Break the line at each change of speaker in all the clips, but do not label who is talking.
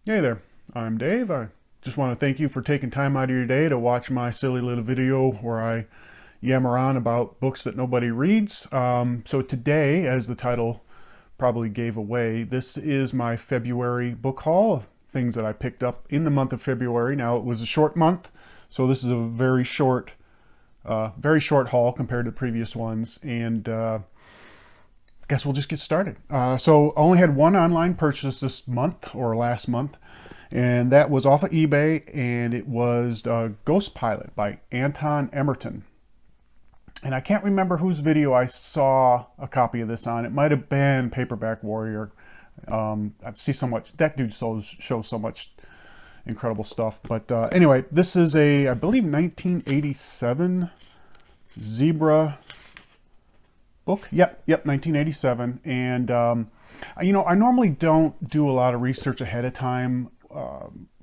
Hey there, I'm Dave. I just want to thank you for taking time out of your day to watch my silly little video where I yammer on about books that nobody reads. So today, as the title probably gave away, this is my February book haul, things that I picked up in the month of February. Now, it was a short month, so this is a very short haul compared to previous ones, and I guess we'll just get started. So I only had one online purchase this month or last month, and that was off of eBay, and it was Ghost Pilot by Anton Emerton. And I can't remember whose video I saw a copy of this on. It might have been Paperback Warrior. I see so much. That dude shows so much incredible stuff. But anyway, this is a, I believe, 1987 Zebra book. Yep, 1987. And I normally don't do a lot of research ahead of time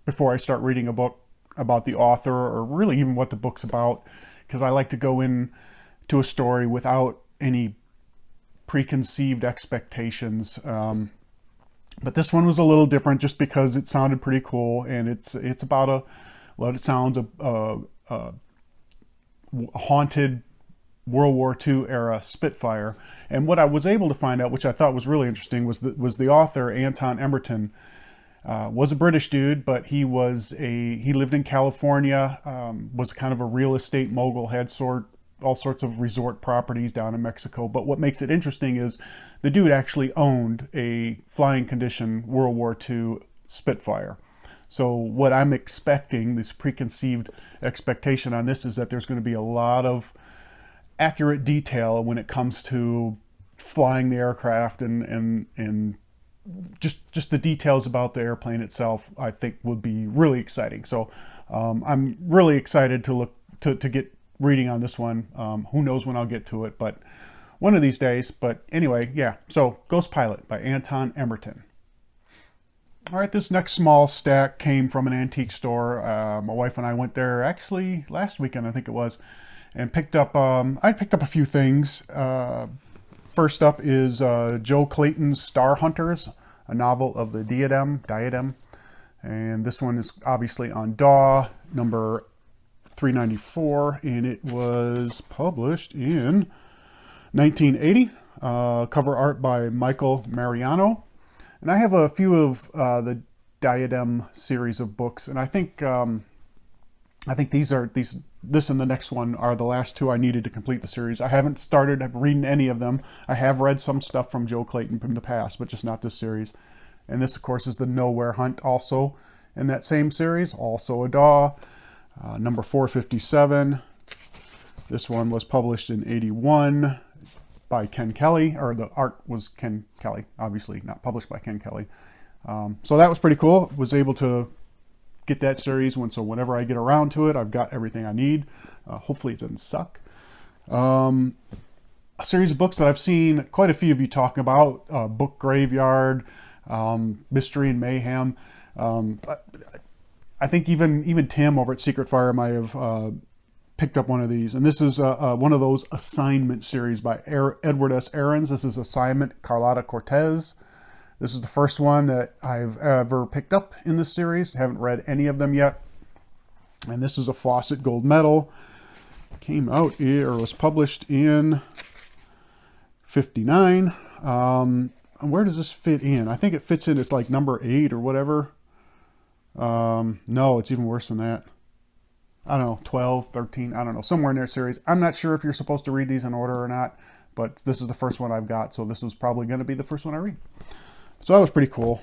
before I start reading a book about the author or really even what the book's about, because I like to go in to a story without any preconceived expectations. But this one was a little different just because it sounded pretty cool, and it's about what it sounds, a haunted World War II era Spitfire. And what I was able to find out, which I thought was really interesting, was the author Anton Emerton was a British dude, but he lived in California, was kind of a real estate mogul, had all sorts of resort properties down in Mexico. But what makes it interesting is the dude actually owned a flying condition World War II Spitfire. So what I'm expecting, this preconceived expectation on this, is that there's going to be a lot of accurate detail when it comes to flying the aircraft, and just the details about the airplane itself, I think would be really exciting. So I'm really excited to get reading on this one. Who knows when I'll get to it, but one of these days. But anyway, yeah, so Ghost Pilot by Anton Emerton. All right, this next small stack came from an antique store. My wife and I went there actually last weekend, I think it was, and I picked up a few things. First up is Joe Clayton's Star Hunters, a novel of the Diadem. And this one is obviously on DAW, number 394, and it was published in 1980. Cover art by Michael Mariano. And I have a few of the Diadem series of books, and I think this and the next one are the last two I needed to complete the series. I haven't started reading any of them. I have read some stuff from Joe Clayton from the past, but just not this series. And this, of course, is the Nowhere Hunt, also in that same series, also a DAW, number 457. This one was published in 81 by Ken Kelly, or the art was Ken Kelly, obviously not published by Ken Kelly. So that was pretty cool. Was able to get that series so whenever I get around to it, I've got everything I need. Hopefully it doesn't suck. A series of books that I've seen quite a few of you talking about, Book Graveyard, Mystery and Mayhem. I think even Tim over at Secret Fire might have picked up one of these. And this is one of those assignment series by Edward S. Ahrens. This is Assignment Carlotta Cortez. This is the first one that I've ever picked up in this series. Haven't read any of them yet. And this is a Fawcett Gold Medal. Came out or was published in 59. And where does this fit in? I think it fits in, it's like number 8 or whatever. No, it's even worse than that. I don't know, 12, 13, I don't know, somewhere in their series. I'm not sure if you're supposed to read these in order or not, but this is the first one I've got, so this was probably going to be the first one I read. So that was pretty cool.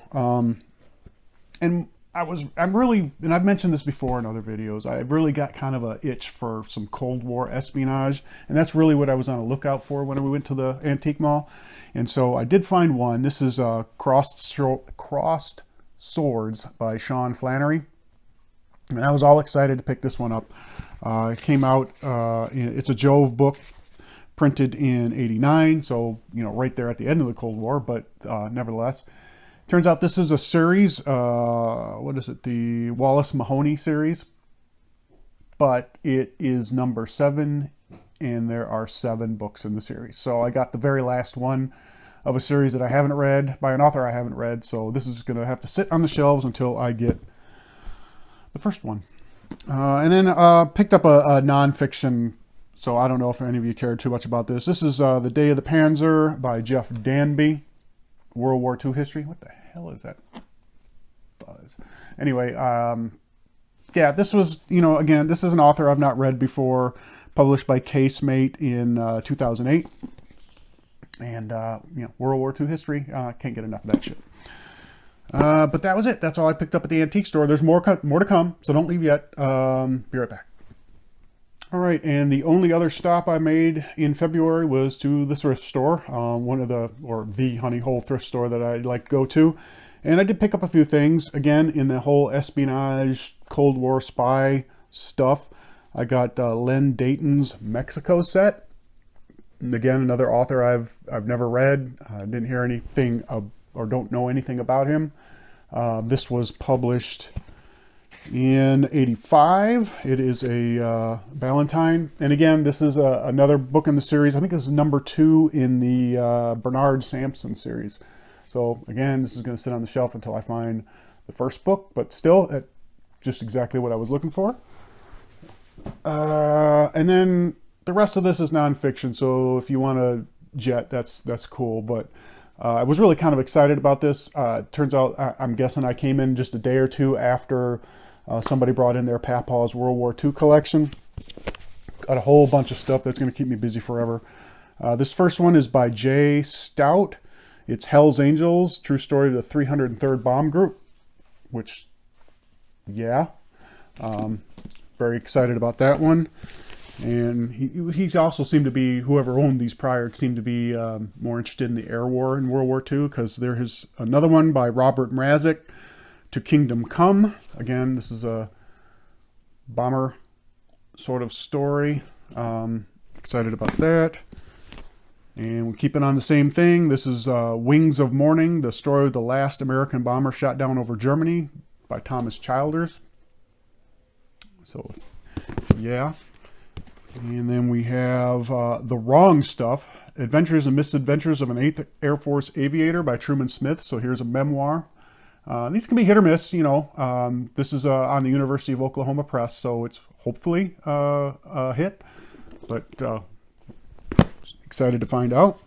And I've mentioned this before in other videos, I've really got kind of a itch for some Cold War espionage, and that's really what I was on a lookout for when we went to the antique mall. And so I did find one. This is Crossed Swords by Sean Flannery. And I was all excited to pick this one up. It came out, it's a Jove book, printed in 89, so right there at the end of the Cold War, but nevertheless, turns out this is a series. What is it? The Wallace Mahoney series, but it is number 7, and there are 7 books in the series. So I got the very last one. of a series that I haven't read by an author I haven't read. So this is going to have to sit on the shelves until I get the first one. And then picked up a nonfiction. So I don't know if any of you cared too much about this. This is The Day of the Panzer by Jeff Danby. World War II history. What the hell is that buzz? Anyway, yeah, this was, again, this is an author I've not read before, published by Casemate in 2008. And, World War II history, can't get enough of that shit. But that was it. That's all I picked up at the antique store. There's more to come, so don't leave yet. Be right back. All right, and the only other stop I made in February was to the thrift store, the Honey Hole thrift store that I like to go to. And I did pick up a few things, again, in the whole espionage, Cold War spy stuff. I got Len Dayton's Mexico set. And again, another author I've never read. I didn't hear anything or don't know anything about him. This was published in '85. It is a Valentine. And again, this is another book in the series. I think this is number 2 in the Bernard Sampson series. So again, this is going to sit on the shelf until I find the first book, but still, just exactly what I was looking for. And then the rest of this is nonfiction. So if you want to jet, that's cool. But I was really kind of excited about this. Turns out, I'm guessing I came in just a day or two after somebody brought in their Papaw's World War II collection. Got a whole bunch of stuff that's going to keep me busy forever. This first one is by Jay Stout. It's Hell's Angels, True Story of the 303rd Bomb Group, which, yeah, very excited about that one. And he's also seemed to be, whoever owned these prior, seemed to be more interested in the air war in World War II, because there is another one by Robert Mrazek, To Kingdom Come. Again, this is a bomber sort of story. Excited about that. And we'll keep it on the same thing. This is Wings of Morning, the story of the last American bomber shot down over Germany by Thomas Childers. So, yeah. And then we have The Wrong Stuff, Adventures and Misadventures of an 8th Air Force Aviator by Truman Smith. So here's a memoir. These can be hit or miss, This is on the University of Oklahoma Press, so it's hopefully a hit. But excited to find out.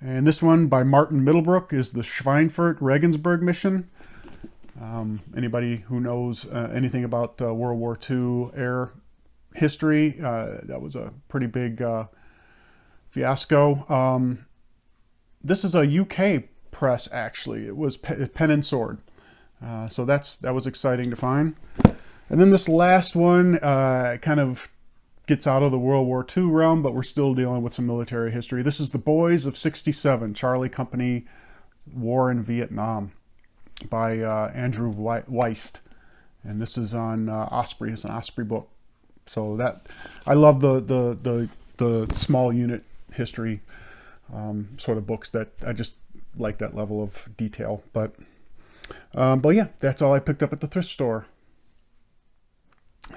And this one by Martin Middlebrook is the Schweinfurt Regensburg mission. Anybody who knows anything about World War II air history, that was a pretty big fiasco. This is a UK press, actually. It was Pen and Sword. So that was exciting to find. And then this last one kind of gets out of the World War II realm, but we're still dealing with some military history. This is The Boys of '67, Charlie Company, War in Vietnam, by Andrew Weist. And this is on Osprey. It's an Osprey book. So that, I love the small unit history sort of books. That I just like that level of detail. But yeah, that's all I picked up at the thrift store.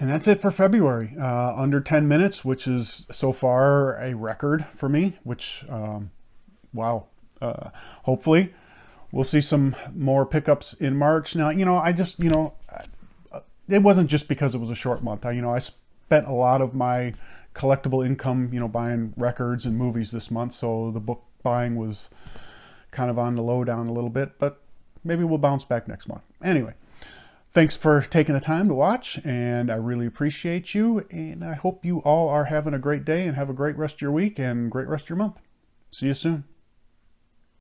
And that's it for February. Under 10 minutes, which is so far a record for me, which, wow. Hopefully we'll see some more pickups in March. Now, I just, it wasn't just because it was a short month. I spent a lot of my collectible income, buying records and movies this month. So the book buying was kind of on the low down a little bit, but maybe we'll bounce back next month. Anyway. Thanks for taking the time to watch, and I really appreciate you, and I hope you all are having a great day and have a great rest of your week and great rest of your month. See you soon.